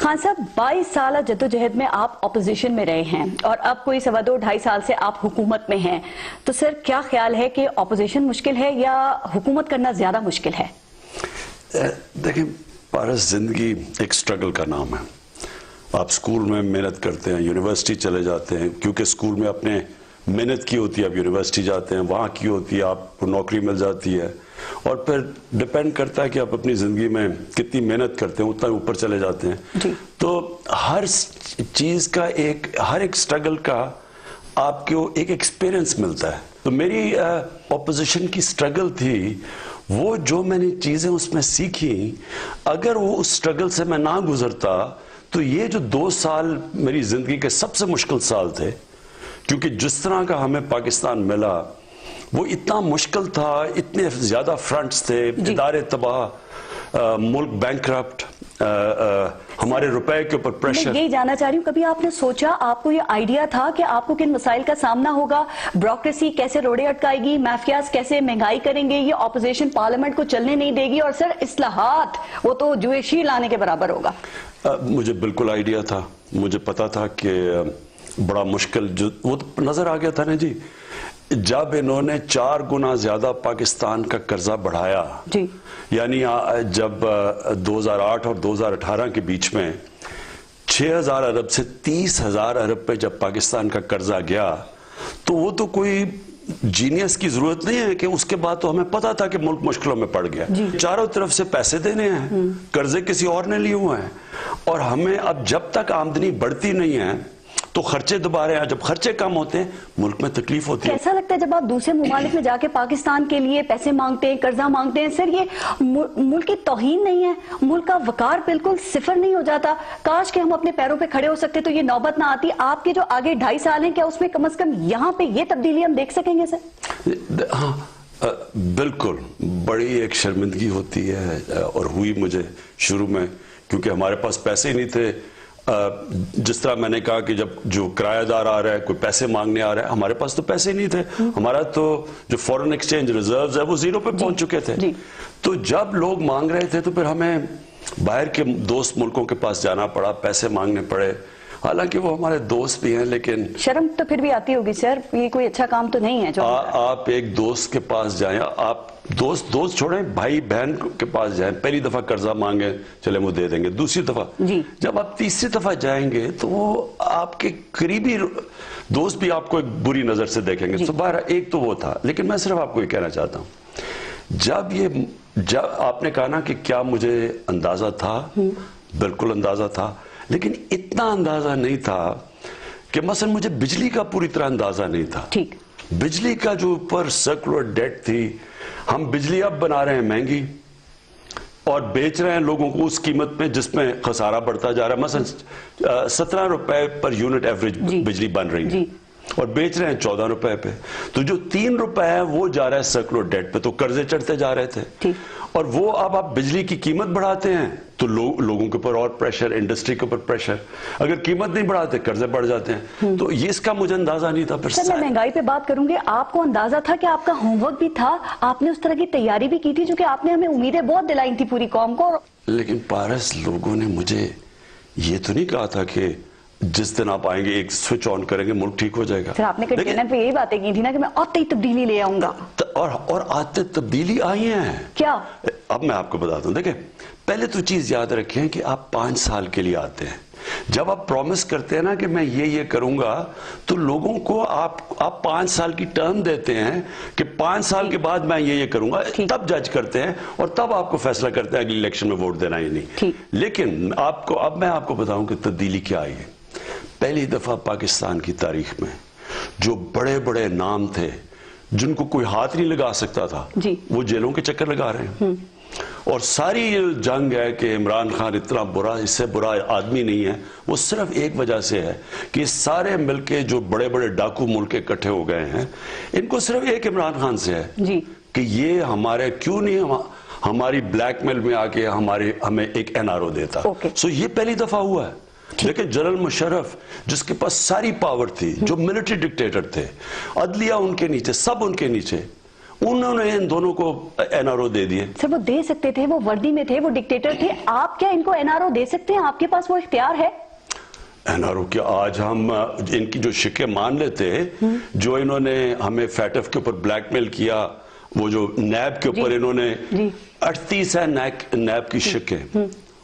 خان صاحب 22 سالہ جدوجہد میں آپ اپوزیشن میں رہے ہیں اور اب کوئی 2.5 سال سے آپ حکومت میں ہیں، تو سر کیا خیال ہے کہ اپوزیشن مشکل ہے یا حکومت کرنا زیادہ مشکل ہے؟ دیکھیں پارس، زندگی ایک سٹرگل کا نام ہے. آپ سکول میں محنت کرتے ہیں، یونیورسٹی چلے جاتے ہیں، کیونکہ سکول میں اپنے محنت کی ہوتی ہے، آپ یونیورسٹی جاتے ہیں، وہاں کی ہوتی ہے، آپ کو نوکری مل جاتی ہے، اور پھر ڈیپینڈ کرتا ہے کہ آپ اپنی زندگی میں کتنی محنت کرتے ہیں، اتنا اوپر چلے جاتے ہیں. تو ہر چیز کا ہر ایک سٹرگل کا آپ کو ایک ایکسپیرینس ملتا ہے. تو میری اپوزیشن کی سٹرگل تھی، وہ جو میں نے چیزیں اس میں سیکھی، اگر وہ اس سٹرگل سے میں نہ گزرتا تو یہ جو 2 سال میری زندگی کے سب سے مشکل سال تھے، کیونکہ جس طرح کا ہمیں پاکستان ملا وہ اتنا مشکل تھا، اتنے زیادہ فرنٹس تھے، ادارے تباہ، ملک بینکرپٹ، ہمارے روپے کے اوپر پریشر. میں یہی جاننا چاہ رہی ہوں، کبھی آپ نے سوچا، آپ کو یہ آئیڈیا تھا کہ آپ کو کن مسائل کا سامنا ہوگا؟ بیوروکریسی کیسے روڑے اٹکائے گی، مافیاز کیسے مہنگائی کریں گے، یہ اپوزیشن پارلیمنٹ کو چلنے نہیں دے گی، اور سر اصلاحات وہ تو جویشی لانے کے برابر ہوگا. مجھے بالکل آئیڈیا تھا، مجھے پتا تھا کہ بڑا مشکل وہ نظر آ گیا تھا نا جی. جب انہوں نے 4 گنا زیادہ پاکستان کا قرضہ بڑھایا، یعنی جب 2008 اور 2018 کے بیچ میں 6,000 ارب سے 30,000 ارب پہ جب پاکستان کا قرضہ گیا، تو وہ تو کوئی جینیس کی ضرورت نہیں ہے کہ اس کے بعد تو ہمیں پتا تھا کہ ملک مشکلوں میں پڑ گیا. چاروں طرف سے پیسے دینے ہیں، قرضے کسی اور نے لیے ہوئے ہیں، اور ہمیں اب جب تک آمدنی بڑھتی نہیں ہے تو خرچے دوبارہ ہیں. جب خرچے کم ہوتے ہیں ملک میں تکلیف ہوتی ہے. کیسا لگتا ہے جب آپ دوسرے ممالک میں جا کے پاکستان کے لیے پیسے مانگتے ہیں، قرضہ مانگتے ہیں؟ سر یہ ملک کی توہین نہیں ہے؟ ملک کا وقار بالکل صفر نہیں ہو جاتا؟ کاش کہ ہم اپنے پیروں پہ کھڑے ہو سکتے تو یہ نوبت نہ آتی. آپ کے جو آگے 2.5 سال ہیں، کیا اس میں کم از کم یہاں پہ یہ تبدیلی ہم دیکھ سکیں گے سر؟ ہاں بالکل، بڑی ایک شرمندگی ہوتی ہے، اور ہوئی مجھے شروع میں، کیونکہ ہمارے پاس پیسے ہی نہیں تھے. جس طرح میں نے کہا کہ جب جو کرایہ دار آ رہا ہے، کوئی پیسے مانگنے آ رہا ہے، ہمارے پاس تو پیسے ہی نہیں تھے. ہمارا تو جو فورن ایکسچینج ریزروز ہے وہ 0 پہ پہنچ چکے تھے. تو جب لوگ مانگ رہے تھے تو پھر ہمیں باہر کے دوست ملکوں کے پاس جانا پڑا، پیسے مانگنے پڑے. حالانکہ وہ ہمارے دوست بھی ہیں، لیکن شرم تو پھر بھی آتی ہوگی سر، یہ کوئی اچھا کام تو نہیں ہے جو آپ ایک دوست کے پاس جائیں، آپ دوست چھوڑیں، بھائی بہن کے پاس جائیں، پہلی دفعہ قرضہ مانگیں، چلیں وہ دے دیں گے. دوسری دفعہ جب آپ تیسری دفعہ جائیں گے تو وہ آپ کے قریبی دوست بھی آپ کو ایک بری نظر سے دیکھیں گے. تو بہرحال ایک تو وہ تھا. لیکن میں صرف آپ کو یہ کہنا چاہتا ہوں، جب آپ نے کہا نا کہ کیا مجھے اندازہ تھا، بالکل اندازہ تھا، لیکن اتنا اندازہ نہیں تھا کہ مثلا مجھے بجلی کا پوری طرح اندازہ نہیں تھا. بجلی کا جو اوپر سرکولر ڈیٹ تھی، ہم بجلی اب بنا رہے ہیں مہنگی اور بیچ رہے ہیں لوگوں کو اس قیمت میں جس میں خسارہ بڑھتا جا رہا ہے. مثلا 17 روپے پر یونٹ ایوریج بجلی بن رہی ہے اور بیچ رہے ہیں 14 روپے پہ. تو جو 3 روپے ہے وہ جا رہا ہے سرکولر ڈیٹ پہ. تو قرضے چڑھتے جا رہے تھے، اور وہ اب آپ بجلی کی قیمت بڑھاتے ہیں تو لوگوں کے اوپر اور پریشر، انڈسٹری کے اوپر پریشر. اگر قیمت نہیں بڑھاتے قرضے بڑھ جاتے ہیں. تو یہ اس کا مجھے اندازہ نہیں تھا. سر میں مہنگائی پہ بات کروں گی، آپ کو اندازہ تھا کہ آپ کا ہوم ورک بھی تھا، آپ نے اس طرح کی تیاری بھی کی تھی، چونکہ آپ نے ہمیں امیدیں بہت دلائی تھی پوری قوم کو. لیکن پارس، لوگوں نے مجھے یہ تو نہیں کہا تھا کہ جس دن آپ آئیں گے ایک سوئچ آن کریں گے ملک ٹھیک ہو جائے گا. سر آپ نے کنٹینر پہ یہی باتیں کی تھی نا کہ میں آتے ہی تبدیلی لے آؤں گا، اور آتے تبدیلی آئی ہیں. کیا؟ اب میں آپ کو بتاتا ہوں. دیکھیں، پہلے تو چیز یاد رکھیں کہ آپ 5 سال کے لیے آتے ہیں. جب آپ پرومس کرتے ہیں نا کہ میں یہ کروں گا، تو لوگوں کو آپ 5 سال کی ٹرم دیتے ہیں کہ 5 سال کے بعد میں یہ کروں گا. تب جج کرتے ہیں اور تب آپ کو فیصلہ کرتے ہیں اگلی الیکشن میں ووٹ دینا ہی نہیں. لیکن اب میں آپ کو بتاؤں کہ تبدیلی کیا آئی ہے. پہلی دفعہ پاکستان کی تاریخ میں جو بڑے بڑے نام تھے جن کو کوئی ہاتھ نہیں لگا سکتا تھا، وہ جیلوں کے چکر لگا رہے ہیں. اور ساری جنگ ہے کہ عمران خان اتنا برا، اس سے برا آدمی نہیں ہے. وہ صرف ایک وجہ سے ہے کہ سارے مل کے جو بڑے بڑے ڈاکو ملک اکٹھے ہو گئے ہیں، ان کو صرف ایک عمران خان سے ہے کہ یہ ہمارے کیوں نہیں ہماری بلیک میل میں آ کے ہمیں ایک NRO دیتا. سو یہ پہلی دفعہ ہوا ہے. لیکن جنرل مشرف جس کے پاس ساری پاور تھی، جو ملٹری ڈکٹیٹر تھے، عدلیہ ان کے نیچے، سب ان کے نیچے، انہوں نے ان دونوں کو NRO دے دیے. سر وہ دے سکتے تھے, وہ وردی میں تھے, وہ ڈکٹیٹر تھے, آپ کیا ان کو NRO دے سکتے ہیں؟ آپ کے پاس وہ اختیار ہے؟ NRO کیا آج ہم ان کی جو شکیں مان لیتے, جو انہوں نے ہمیں فیٹف کے اوپر بلیک میل کیا, وہ جو نیب کے اوپر انہوں نے 38 ہے نیب کی شکیں,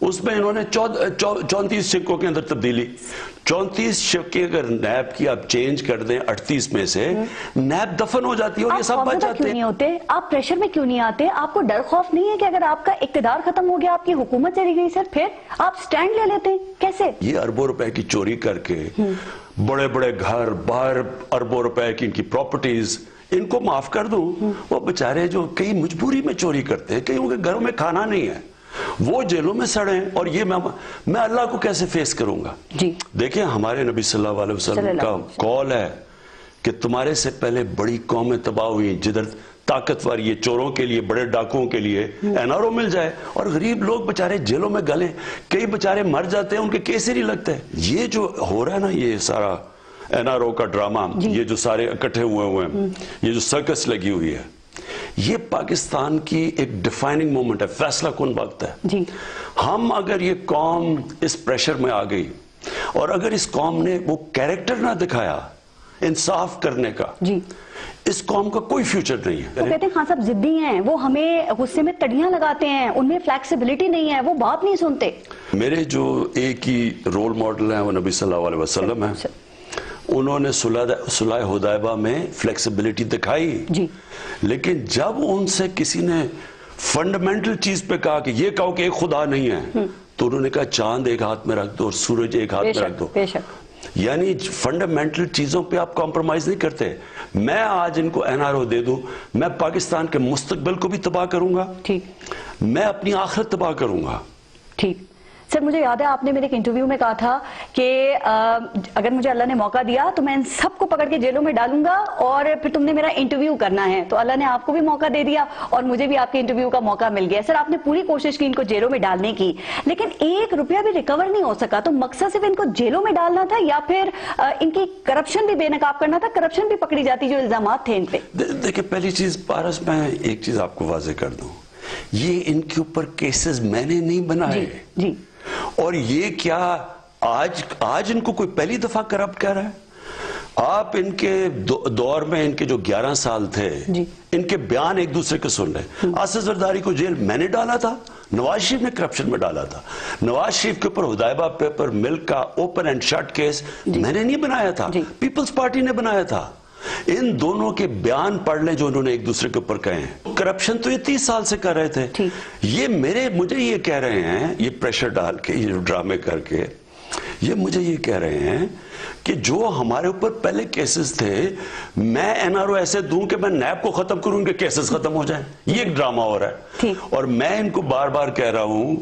اس میں انہوں نے 34 شکوں کے اندر تبدیلی. 34 شکیں اگر نیب کی آپ چینج کر دیں 38 میں سے, نیب دفن ہو جاتی ہے اور یہ سب بچ جاتے ہیں. آپ پریشر میں کیوں نہیں آتے؟ آپ کو ڈر خوف نہیں ہے کہ اگر آپ کا اقتدار ختم ہو گیا, آپ کی حکومت چلی گئی سر, پھر آپ سٹینڈ لے لیتے ہیں؟ کیسے؟ یہ اربوں روپے کی چوری کر کے بڑے بڑے گھر, باہر اربوں روپے کی ان کی پراپرٹیز, ان کو معاف کر دوں. وہ بیچارے جو کئی مجبوری میں چوری کرتے ہیں, کئی ان کے گھروں میں کھانا نہیں ہے, وہ جیلوں میں سڑیں, اور یہ میں اللہ کو کیسے فیس کروں گا؟ دیکھیں ہمارے نبی صلی اللہ علیہ وسلم کا قول ہے کہ تمہارے سے پہلے بڑی قومیں تباہ ہوئی, جدھر طاقتور یہ چوروں کے لیے, بڑے ڈاکوؤں کے لیے NRO مل جائے, اور غریب لوگ بچارے جیلوں میں گلیں, کئی بچارے مر جاتے ہیں, ان کے کیس ہی نہیں لگتے. یہ جو ہو رہا ہے نا, یہ سارا NRO کا ڈرامہ, یہ جو سارے اکٹھے ہوئے ہیں, یہ جو سرکس لگی ہوئی ہے, یہ پاکستان کی ایک ڈیفائننگ مومنٹ ہے, فیصلہ کن وقت ہے. ہم اگر یہ قوم اس پریشر میں آ گئی, اور اگر اس قوم نے وہ کیریکٹر نہ دکھایا انصاف کرنے کا, اس قوم کا کوئی فیوچر نہیں ہے. وہ کہتے ہیں خان صاحب ضدی ہیں, وہ ہمیں غصے میں تڑیاں لگاتے ہیں, ان میں فلیکسیبلٹی نہیں ہے, وہ بات نہیں سنتے. میرے جو ایک ہی رول ماڈل ہیں وہ نبی صلی اللہ علیہ وسلم ہیں. انہوں نے صلح حدیبیہ میں فلیکسیبلٹی دکھائی, لیکن جب ان سے کسی نے فنڈامنٹل چیز پہ کہا کہ یہ کہو کہ ایک خدا نہیں ہے, تو انہوں نے کہا چاند ایک ہاتھ میں رکھ دو اور سورج ایک ہاتھ میں رکھ دو. یعنی فنڈامنٹل چیزوں پہ آپ کمپرومائز نہیں کرتے. میں آج ان کو NRO دے دوں, میں پاکستان کے مستقبل کو بھی تباہ کروں گا, میں اپنی آخرت تباہ کروں گا. ٹھیک سر, مجھے یاد ہے آپ نے میرے ایک انٹرویو میں کہا تھا کہ اگر مجھے اللہ نے موقع دیا تو میں ان سب کو پکڑ کے جیلوں میں ڈالوں گا, اور پھر تم نے میرا انٹرویو کرنا ہے. تو اللہ نے آپ کو بھی موقع دے دیا اور مجھے بھی آپ کے انٹرویو کا موقع مل گیا. سر آپ نے پوری کوشش کی ان کو جیلوں میں ڈالنے کی, لیکن 1 روپیہ بھی ریکور نہیں ہو سکا. تو مقصد صرف ان کو جیلوں میں ڈالنا تھا, یا پھر ان کی کرپشن بھی بے نقاب کرنا تھا؟ کرپشن بھی پکڑی جاتی جو الزامات تھے ان پہ. دیکھیں پہلی چیز پارس, میں ایک چیز آپ کو واضح کر دوں, یہ ان کے اوپر کیسز میں نے نہیں بنائے. اور یہ کیا آج ان کو کوئی پہلی دفعہ کرپٹ کر رہا ہے؟ آپ ان کے دور میں ان کے جو 11 سال تھے, ان کے بیان ایک دوسرے کے سن رہے. اسد زرداری کو جیل میں نے ڈالا تھا, نواز شریف نے کرپشن میں ڈالا تھا. نواز شریف کے اوپر حدیبیہ پیپر مل کا اوپن اینڈ شٹ کیس میں نے نہیں بنایا تھا, پیپلز پارٹی نے بنایا تھا. ان دونوں کے بیان پڑھ لیں جو انہوں نے ایک دوسرے کے اوپر کہے ہیں. کرپشن تو یہ 30 سال سے کر رہے تھے. یہ مجھے یہ کہہ رہے ہیں, یہ پریشر ڈال کے, یہ ڈرامے کر کے, یہ مجھے یہ کہہ رہے ہیں کہ جو ہمارے اوپر پہلے کیسز تھے, میں NRO ایسے دوں کہ میں نیب کو ختم کروں, ان کے کیسز ختم ہو جائیں. یہ ایک ڈرامہ ہو رہا ہے. اور میں ان کو بار بار کہہ رہا ہوں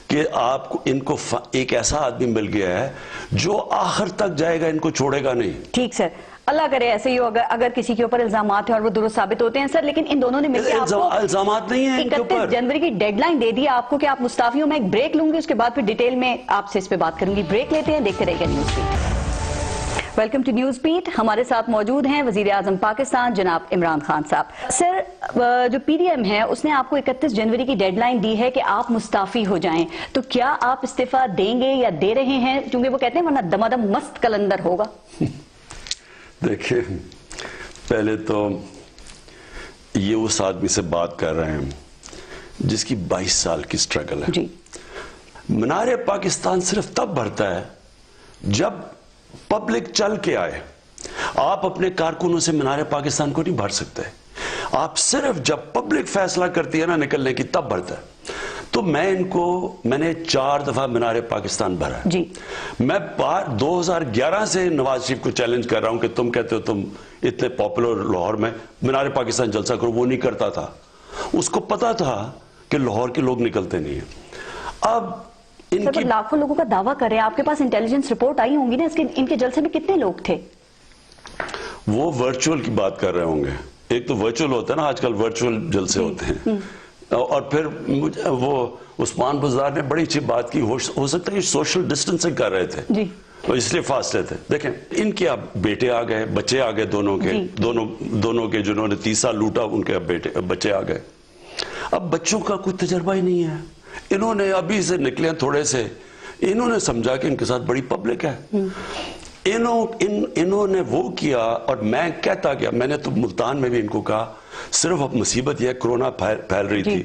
کہ آپ کو ان کو ایک ایسا آدمی مل گیا ہے جو آخر تک جائے گا, ان کو چھوڑے گا نہیں. ٹھیک سر, اللہ کرے ایسے ہی ہوگا اگر کسی کے اوپر الزامات ہیں اور وہ درست ثابت ہوتے ہیں. سر لیکن ان دونوں نے مل کے آپ کو الزامات نہیں ہیں ان کے اوپر. 31 جنوری کی ڈیڈ لائن دے دی آپ کو کہ آپ مستعفی ہوں. میں ایک بریک لوں گی, اس کے بعد پھر ڈیٹیل میں آپ سے اس پہ بات کروں گی. بریک لیتے ہیں, دیکھتے رہیے News Beat. Welcome to News Beat. ہمارے ساتھ موجود ہیں وزیر اعظم پاکستان جناب عمران خان صاحب. سر جو PDM ہے اس نے آپ کو 31 جنوری کی ڈیڈ لائن دی ہے کہ آپ مستعفی ہو جائیں, تو کیا آپ استعفیٰ دیں گے یا دے رہے ہیں؟ کیونکہ وہ کہتے ہیں ورنہ دمادم مست کلندر ہوگا. دیکھیں پہلے تو یہ اس آدمی سے بات کر رہے ہیں جس کی 22 سال کی سٹرگل ہے. مینار پاکستان صرف تب بھرتا ہے جب پبلک چل کے آئے. آپ اپنے کارکنوں سے مینار پاکستان کو نہیں بھر سکتے. آپ صرف جب پبلک فیصلہ کرتی ہے نا نکلنے کی, تب بھرتا ہے. تو میں نے 4 دفعہ مینار پاکستان بھرا ہے. میں 2011 سے نواز شریف کو چیلنج کر رہا ہوں کہ تم کہتے ہو تم اتنے پاپولر لاہور میں مینار پاکستان جلسہ کرو. وہ نہیں کرتا تھا, اس کو پتا تھا کہ لاہور کے لوگ نکلتے نہیں ہیں. اب لاکھوں لوگوں کا دعویٰ کر رہے ہیں, آپ کے پاس انٹیلیجنس رپورٹ آئی ہوں گی نا, ان کے جلسے میں کتنے لوگ تھے؟ وہ ورچوئل کی بات کر رہے ہوں گے. ایک تو ورچوئل ہوتا ہے نا, آج کل ورچوئل جلسے ہوتے ہیں. اور پھر وہ عثمان بزدار نے بڑی اچھی بات کی, ہو سکتا ہے کہ سوشل ڈسٹنسنگ کر رہے تھے, اس لیے فاصلے تھے. دیکھیں ان کے اب بیٹے آ گئے, بچے آ گئے دونوں کے, دونوں کے جنہوں نے 30 سال لوٹا ان کے اب بچے آ گئے. اب بچوں کا کوئی تجربہ ہی نہیں ہے, انہوں نے ابھی سے نکلے تھوڑے سے, انہوں نے سمجھا کہ ان کے ساتھ بڑی پبلک ہے, انہوں نے وہ کیا. اور میں کہتا گیا, میں نے تو ملتان میں بھی ان کو کہا صرف اب مصیبت یہ کرونا پھیل رہی تھی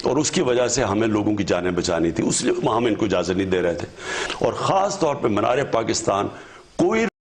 اور اس کی وجہ سے ہمیں لوگوں کی جانیں بچانی تھی, اس لیے ہم ان کو اجازت نہیں دے رہے تھے. اور خاص طور پہ منار پاکستان کوئی